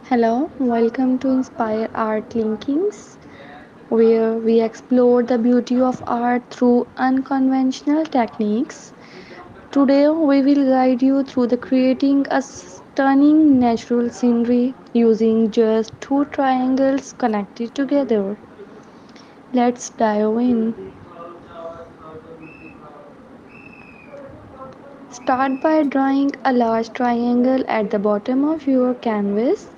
Hello, welcome to Inspire Art Linkings, where we explore the beauty of art through unconventional techniques. Today, we will guide you through the creating a stunning natural scenery using just two triangles connected together. Let's dive in. Start by drawing a large triangle at the bottom of your canvas.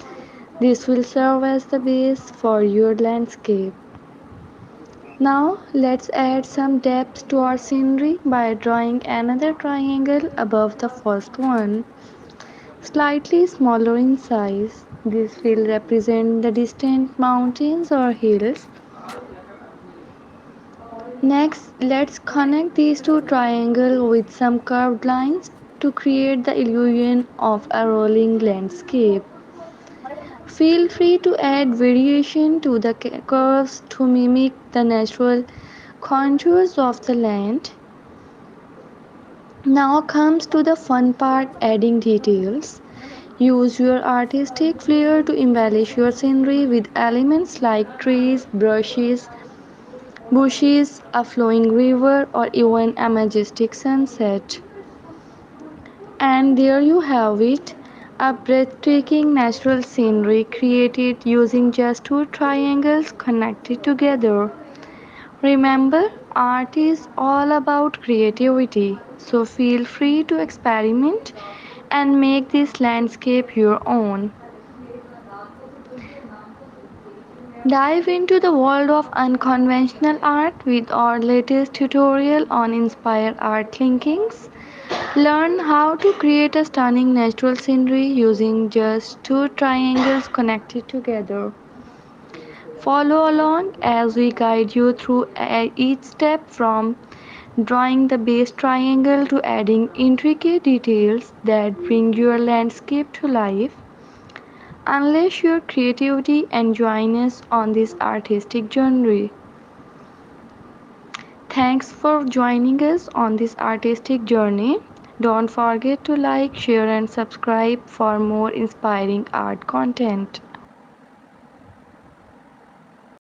This will serve as the base for your landscape. Now let's add some depth to our scenery by drawing another triangle above the first one, slightly smaller in size. This will represent the distant mountains or hills. Next, let's connect these two triangles with some curved lines to create the illusion of a rolling landscape. Feel free to add variation to the curves to mimic the natural contours of the land. Now comes to the fun part, adding details. Use your artistic flair to embellish your scenery with elements like trees, brushes, bushes, a flowing river, or even a majestic sunset. And there you have it, a breathtaking natural scenery created using just two triangles connected together. Remember, art is all about creativity, so feel free to experiment and make this landscape your own. Dive into the world of unconventional art with our latest tutorial on Inspire Art Linkings. Learn how to create a stunning natural scenery using just two triangles connected together. Follow along as we guide you through each step from drawing the base triangle to adding intricate details that bring your landscape to life. Unleash your creativity and join us on this artistic journey. Thanks for joining us on this artistic journey. Don't forget to like, share, and subscribe for more inspiring art content.